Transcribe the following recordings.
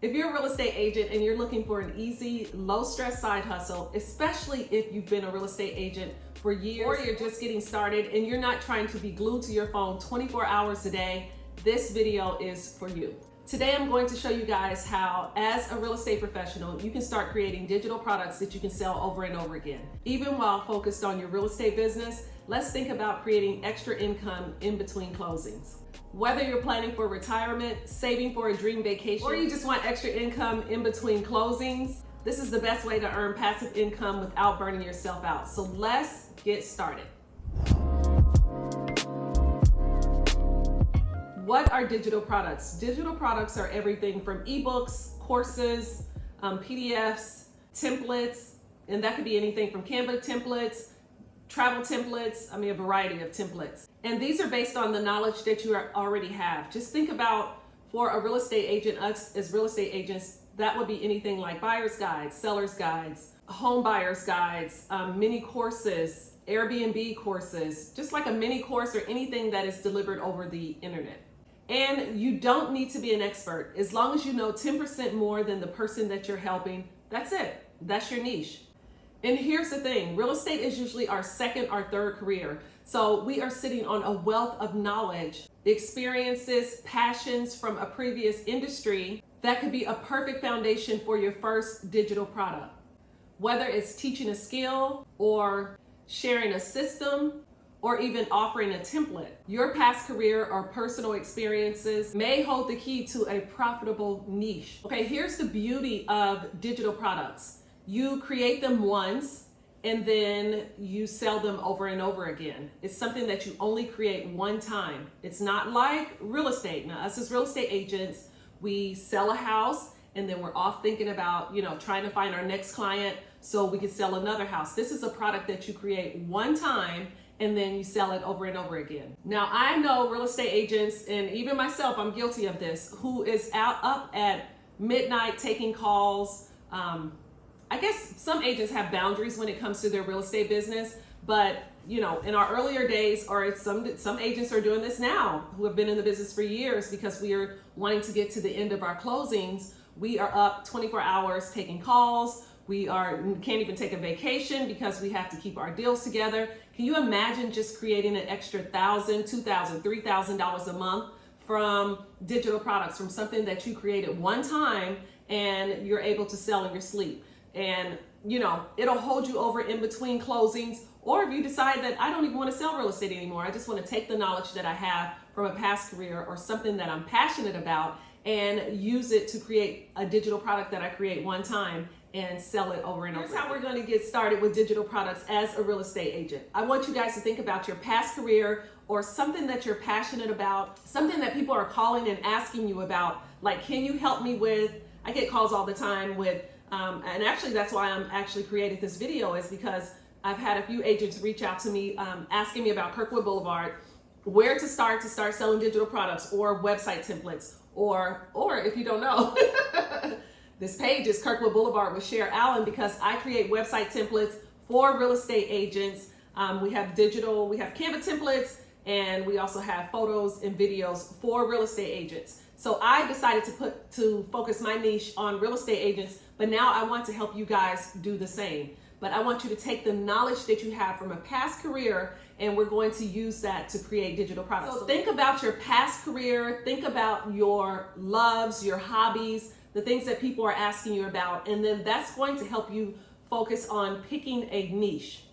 If you're a real estate agent and you're looking for an easy, low-stress side hustle, especially if you've been a real estate agent for years or you're just getting started and you're not trying to be glued to your phone 24 hours a day, this video is for you. Today, I'm going to show you guys how, as a real estate professional, you can start creating digital products that you can sell over and over again. Even while focused on your real estate business, let's think about creating extra income in between closings. Whether you're planning for retirement, saving for a dream vacation, or you just want extra income in between closings, this is the best way to earn passive income without burning yourself out. So let's get started. What are digital products? Digital products are everything from ebooks, courses, PDFs, templates, and that could be anything from CANVE templates, travel templates, a variety of templates. And these are based on the knowledge that you already have. Just think about, for a real estate agent, us as real estate agents, that would be anything like buyer's guides, seller's guides, home buyer's guides, mini courses, Airbnb courses, just like a mini course or anything that is delivered over the internet. And you don't need to be an expert. As long as you know 10% more than the person that you're helping, that's it. That's your niche. And here's the thing, real estate is usually our second or third career. So we are sitting on a wealth of knowledge, experiences, passions from a previous industry that could be a perfect foundation for your first digital product. Whether it's teaching a skill or sharing a system or even offering a template, your past career or personal experiences may hold the key to a profitable niche. Okay, here's the beauty of digital products. You create them once and then you sell them over and over again. It's something that you only create one time. It's not like real estate. Now, us as real estate agents, we sell a house and then we're off thinking about, trying to find our next client so we can sell another house. This is a product that you create one time and then you sell it over and over again. Now, I know real estate agents, and even myself, I'm guilty of this, who is up at midnight taking calls. I guess some agents have boundaries when it comes to their real estate business, but in our earlier days, or some agents are doing this now who have been in the business for years, because we are wanting to get to the end of our closings. We are up 24 hours taking calls. We can't even take a vacation because we have to keep our deals together. Can you imagine just creating an extra $1,000, $2,000, $3,000 a month from digital products, from something that you created one time and you're able to sell in your sleep? And it'll hold you over in between closings. Or if you decide that I don't even want to sell real estate anymore, I just want to take the knowledge that I have from a past career or something that I'm passionate about and use it to create a digital product that I create one time and sell it over and over. Here's how we're going to get started with digital products as a real estate agent. I want you guys to think about your past career or something that you're passionate about, something that people are calling and asking you about, like, can you help me with? I get calls all the time with, and actually that's why I'm actually creating this video, is because I've had a few agents reach out to me asking me about Kirkwood Boulevard, where to start selling digital products or website templates, or if you don't know, this page is Kirkwood Boulevard with Cher Allen, because I create website templates for real estate agents. We have CANVE templates, and we also have photos and videos for real estate agents. So I decided to focus my niche on real estate agents, but now I want to help you guys do the same. But I want you to take the knowledge that you have from a past career, and we're going to use that to create digital products. So think about your past career, think about your loves, your hobbies, the things that people are asking you about, and then that's going to help you focus on picking a niche.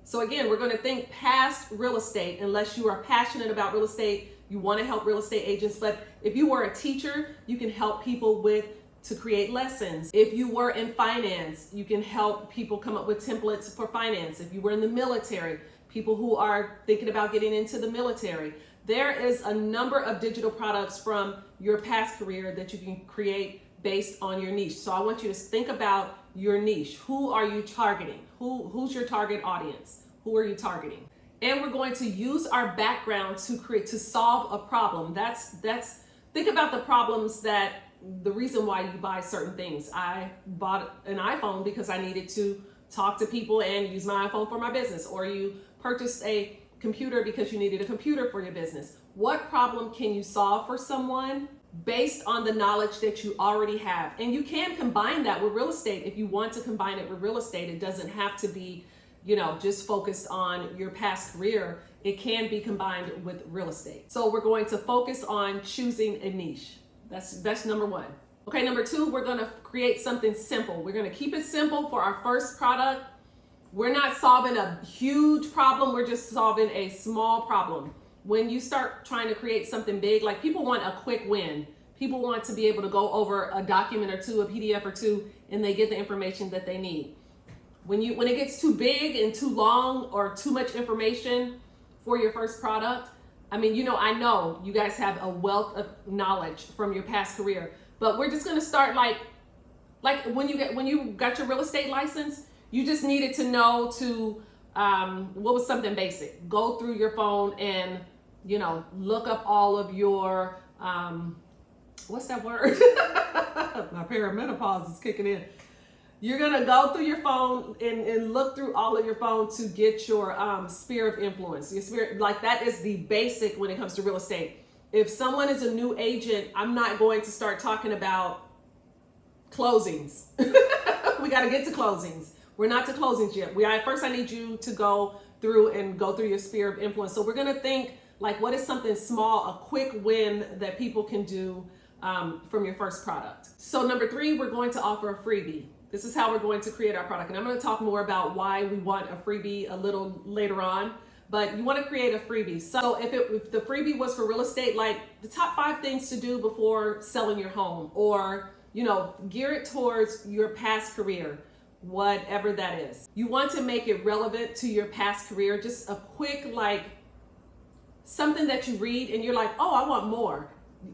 So again, we're going to think past real estate, unless you are passionate about real estate, you want to help real estate agents. But if you were a teacher, you can help people to create lessons. If you were in finance, you can help people come up with templates for finance. If you were in the military, people who are thinking about getting into the military, there is a number of digital products from your past career that you can create based on your niche. So I want you to think about your niche. Who are you targeting? Who's your target audience? Who are you targeting? And we're going to use our background to solve a problem. Think about the problems the reason why you buy certain things. I bought an iPhone because I needed to talk to people and use my iPhone for my business, or you purchased a computer because you needed a computer for your business. What problem can you solve for someone based on the knowledge that you already have. And you can combine that with real estate if you want to combine it with real estate. It doesn't have to be, you know, just focused on your past career. It can be combined with real estate. So we're going to focus on choosing a niche. That's number one. Okay, number two, we're gonna create something simple. We're gonna keep it simple for our first product. We're not solving a huge problem, we're just solving a small problem. When you start trying to create something big, like people want a quick win. People want to be able to go over a document or two, a PDF or two, and they get the information that they need. When it gets too big and too long or too much information for your first product, I mean, you know, I know you guys have a wealth of knowledge from your past career, but we're just gonna start like when you got your real estate license, you just needed to know to what was something basic. Go through your phone and, you know, look up all of your what's that word? My perimenopause is kicking in. You're gonna go through your phone and look through all of your phone to get your sphere of influence. Your sphere, like that is the basic when it comes to real estate. If someone is a new agent, I'm not going to start talking about closings. We gotta get to closings. We're not to closings yet. First I need you to go through your sphere of influence. So we're gonna think like, what is something small, a quick win that people can do from your first product. So number three, we're going to offer a freebie. This is how we're going to create our product. And I'm going to talk more about why we want a freebie a little later on, but you want to create a freebie. So if the freebie was for real estate, like the top 5 things to do before selling your home, or, you know, gear it towards your past career, whatever that is. You want to make it relevant to your past career, just a quick, like something that you read and you're like, oh, I want more.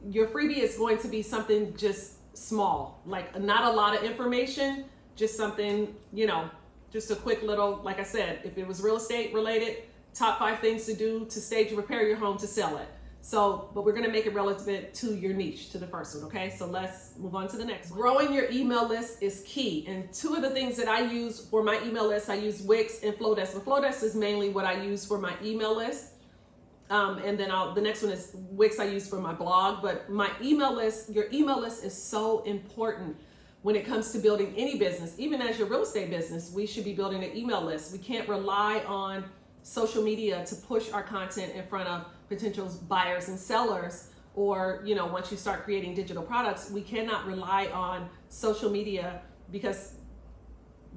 Your freebie is going to be something just small, like not a lot of information, just something, you know, just a quick little, like I said, if it was real estate related, top 5 things to do to stage and prepare your home to sell it. So, but we're going to make it relevant to your niche, to the first one. Okay. So let's move on to the next one. Growing your email list is key. And 2 of the things that I use for my email list, I use Wix and FLODESK. But FLODESK is mainly what I use for my email list. And then the next one is Wix I use for my blog, but my email list, your email list is so important when it comes to building any business. Even as your real estate business, we should be building an email list. We can't rely on social media to push our content in front of potential buyers and sellers, or, you know, once you start creating digital products, we cannot rely on social media because,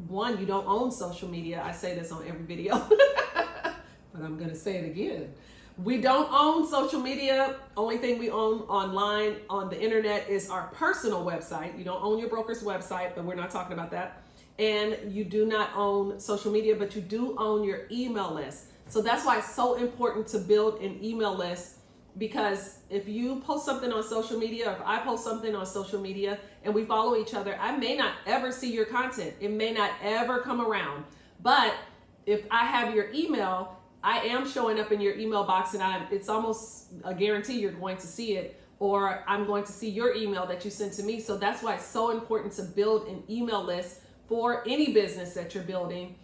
one, you don't own social media. I say this on every video, but I'm going to say it again. We don't own social media. Only thing we own online on the internet is our personal website. You don't own your broker's website, but we're not talking about that. And you do not own social media, but you do own your email list. So that's why it's so important to build an email list, because if you post something on social media, or if I post something on social media and we follow each other, I may not ever see your content. It may not ever come around. But if I have your email, I am showing up in your email box, and it's almost a guarantee you're going to see it, or I'm going to see your email that you sent to me. So that's why it's so important to build an email list for any business that you're building,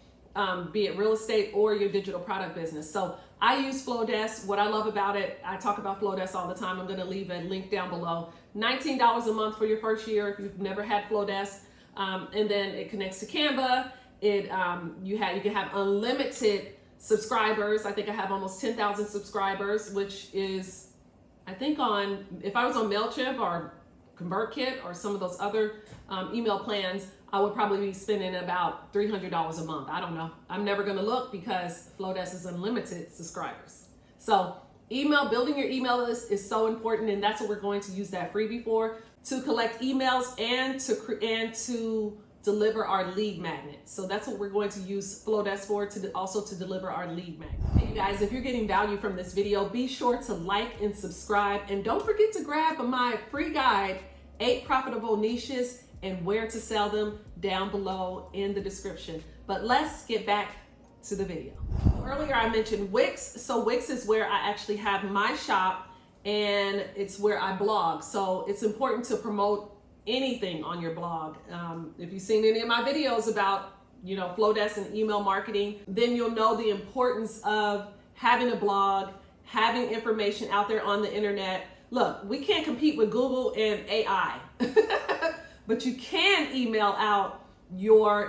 be it real estate or your digital product business. So I use FLODESK. What I love about it, I talk about FLODESK all the time. I'm going to leave a link down below. $19 a month for your first year if you've never had FLODESK, and then it connects to CANVE. You can have unlimited subscribers. I think I have almost 10,000 subscribers, which is, I think if I was on MailChimp or ConvertKit or some of those other email plans, I would probably be spending about $300 a month. I don't know. I'm never going to look because FLODESK is unlimited subscribers. So building your email list is so important, and that's what we're going to use that freebie for, to collect emails and to deliver our lead magnet. So that's what we're going to use FLODESK for, to deliver our lead magnet. Hey, you guys, if you're getting value from this video, be sure to like and subscribe, and don't forget to grab my free guide, 8 profitable niches and where to sell them, down below in the description. But let's get back to the video. Earlier I mentioned Wix. So Wix is where I actually have my shop, and it's where I blog. So it's important to promote anything on your blog. If you've seen any of my videos about, you know, FLODESK and email marketing, then you'll know the importance of having a blog, having information out there on the internet, look, we can't compete with Google and AI, but you can email out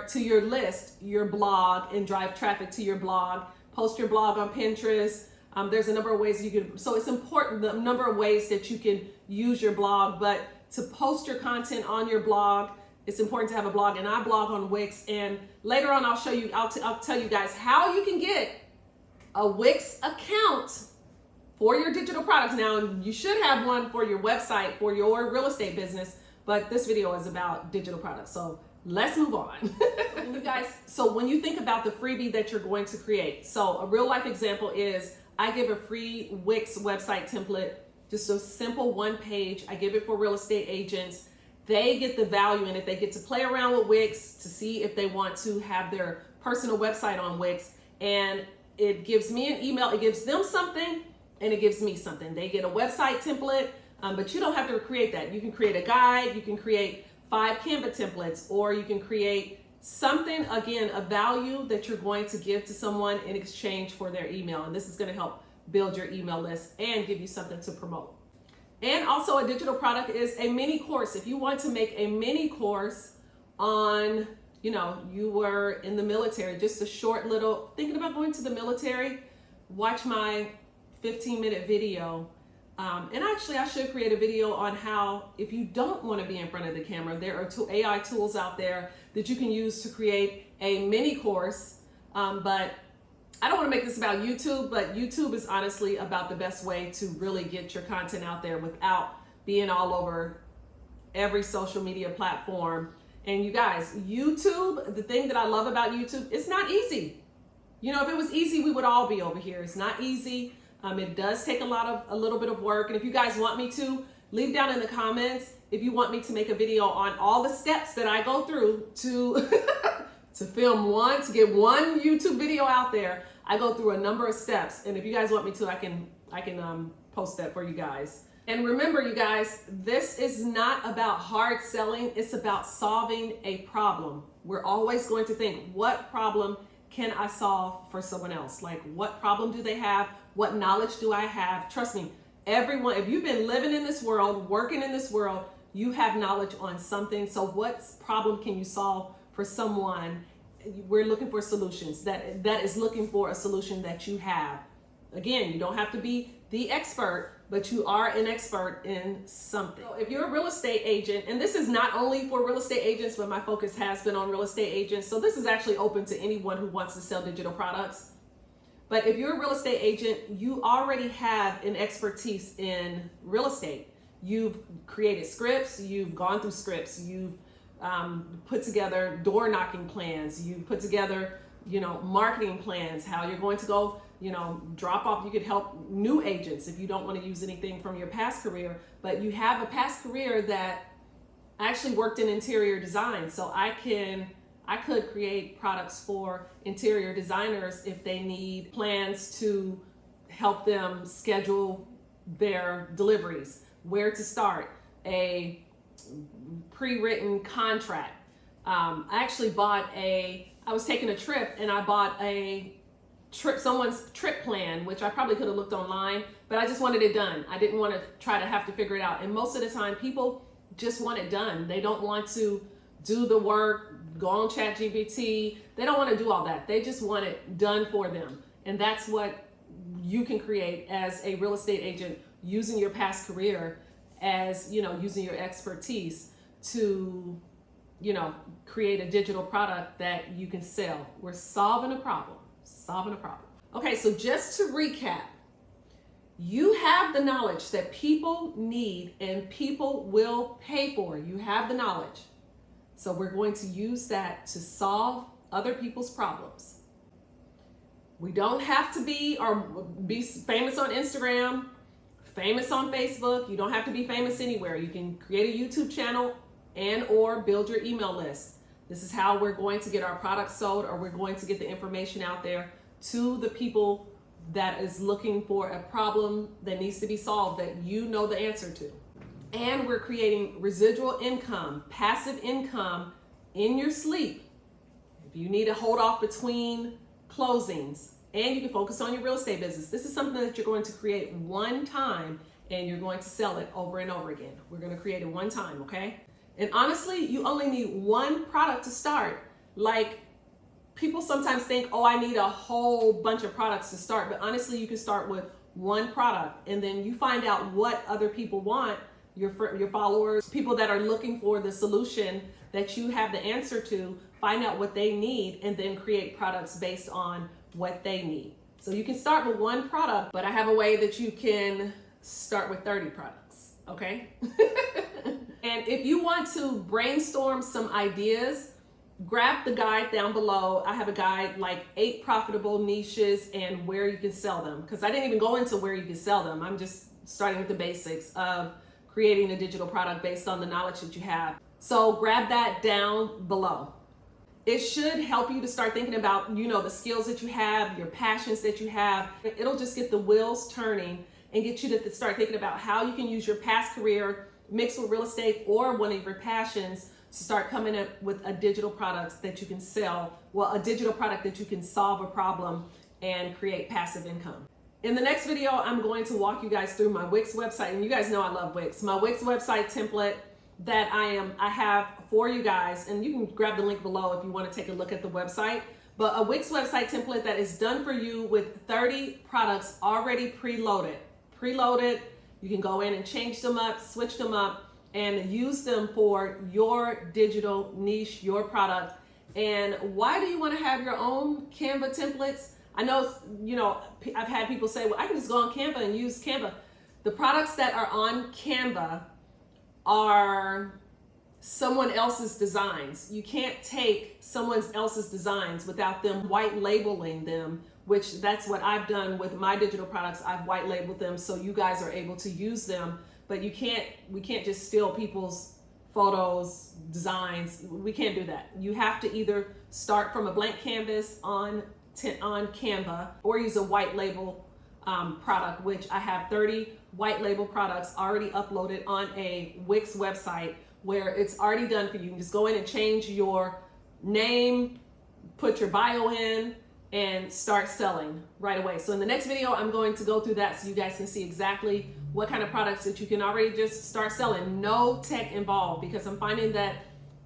to your list, your blog, and drive traffic to your blog. Post your blog on Pinterest. There's a number of ways you can, so it's important, the number of ways that you can use your blog, but to post your content on your blog, it's important to have a blog, and I blog on Wix, and later on I'll tell you guys how you can get a Wix account for your digital products. Now, you should have one for your website, for your real estate business, but this video is about digital products. So let's move on. You guys, so when you think about the freebie that you're going to create, so a real life example is I give a free Wix website template, just a simple one page. I give it for real estate agents. They get the value in it. They get to play around with Wix to see if they want to have their personal website on Wix. And it gives me an email. It gives them something and it gives me something. They get a website template, but you don't have to create that. You can create a guide. You can create 5 CANVE templates, or you can create something, again, a value that you're going to give to someone in exchange for their email. And this is going to help build your email list and give you something to promote. And also a digital product is a mini course. If you want to make a mini course on, you were in the military, just a short little, thinking about going to the military, watch my 15-minute video. And actually I should create a video on how, if you don't want to be in front of the camera, there are AI tools out there that you can use to create a mini course. But I don't want to make this about YouTube, but YouTube is honestly about the best way to really get your content out there without being all over every social media platform. And you guys, YouTube, the thing that I love about YouTube, it's not easy. If it was easy, we would all be over here. It's not easy. It does take a little bit of work. And if you guys want me to, leave down in the comments if you want me to make a video on all the steps that I go through to to get one YouTube video out there. I go through a number of steps, and if you guys want me to, I can post that for you guys. And remember, you guys, this is not about hard selling. It's about solving a problem. We're always going to think, what problem can I solve for someone else? Like, what problem do they have? What knowledge do I have? Trust me, everyone, if you've been living in this world, working in this world, you have knowledge on something. So what problem can you solve for someone? We're looking for solutions. That is looking for a solution that you have. Again, you don't have to be the expert, but you are an expert in something. So if you're a real estate agent, and this is not only for real estate agents, but my focus has been on real estate agents. So this is actually open to anyone who wants to sell digital products. But if you're a real estate agent, you already have an expertise in real estate. You've created scripts, you've gone through scripts, you've put together door knocking plans, you put together, marketing plans, how you're going to go, drop off. You could help new agents if you don't want to use anything from your past career, but you have a past career that actually worked in interior design. So I could create products for interior designers if they need plans to help them schedule their deliveries, where to start, a pre-written contract. I actually I was taking a trip and I bought someone's trip plan, which I probably could have looked online, but I just wanted it done. I didn't want to try to have to figure it out. And most of the time people just want it done. They don't want to do the work, go on ChatGPT. They don't want to do all that. They just want it done for them. And that's what you can create as a real estate agent, using your past career as, using your expertise to, create a digital product that you can sell. We're solving a problem. Okay, so just to recap, you have the knowledge that people need and people will pay for. You have the knowledge. So we're going to use that to solve other people's problems. We don't have to be famous on Instagram, famous on Facebook. You don't have to be famous anywhere. You can create a YouTube channel or build your email list. This is how we're going to get our products sold, or we're going to get the information out there to the people that is looking for a problem that needs to be solved that you know the answer to. And we're creating residual income, passive income in your sleep. If you need to hold off between closings, and you can focus on your real estate business. This is something that you're going to create one time, and you're going to sell it over and over again. We're going to create it one time, okay? And honestly, you only need one product to start. Like, people sometimes think, oh, I need a whole bunch of products to start, but honestly, you can start with one product, and then you find out what other people want, your followers, people that are looking for the solution that you have the answer to, find out what they need, and then create products based on what they need. So you can start with one product, but I have a way that you can start with 30 products, okay? And if you want to brainstorm some ideas, grab the guide down below. I have a guide, like 8 profitable niches and where you can sell them. Because I didn't even go into where you can sell them. I'm just starting with the basics of creating a digital product based on the knowledge that you have. So grab that down below. It should help you to start thinking about, you know, the skills that you have, your passions that you have. It'll just get the wheels turning and get you to start thinking about how you can use your past career mixed with real estate or one of your passions to start coming up with a digital product that you can sell. Well, a digital product that you can solve a problem and create passive income. In the next video, I'm going to walk you guys through my Wix website. And you guys know I love Wix. My Wix website template that I have for you guys. And you can grab the link below if you want to take a look at the website. But a Wix website template that is done for you with 30 products already preloaded. You can go in and change them up, switch them up, and use them for your digital niche, your product. And why do you want to have your own Canva templates? I know, you know, I've had people say, well, I can just go on Canva and use Canva. The products that are on Canva are someone else's designs. You can't take someone else's designs without them white labeling them, which that's what I've done with my digital products. I've white labeled them so you guys are able to use them. But we can't just steal people's photos, designs. We can't do that. You have to either start from a blank canvas on Canva or use a white label product, which I have 30 white label products already uploaded on a Wix website where it's already done for you. You can just go in and change your name, put your bio in, and start selling right away. So in the next video, I'm going to go through that so you guys can see exactly what kind of products that you can already just start selling. No tech involved, because I'm finding that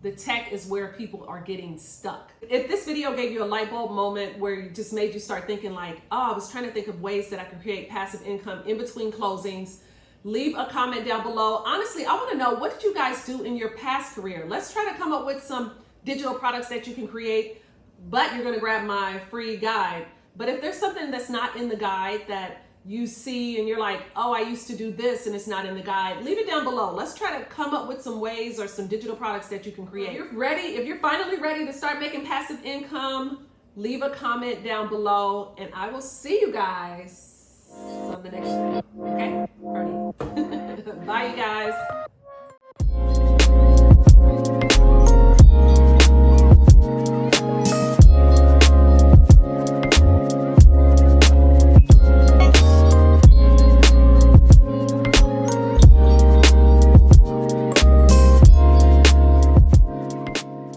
the tech is where people are getting stuck. If this video gave you a light bulb moment where it just made you start thinking like, oh, I was trying to think of ways that I can create passive income in between closings, leave a comment down below. Honestly, I want to know, what did you guys do in your past career? Let's try to come up with some digital products that you can create, but you're going to grab my free guide. But if there's something that's not in the guide that you see and you're like, oh, I used to do this and it's not in the guide, leave it down below. Let's try to come up with some ways or some digital products that you can create. If you're finally ready to start making passive income, leave a comment down below and I will see you guys on the next video. Okay? Party. Bye, you guys.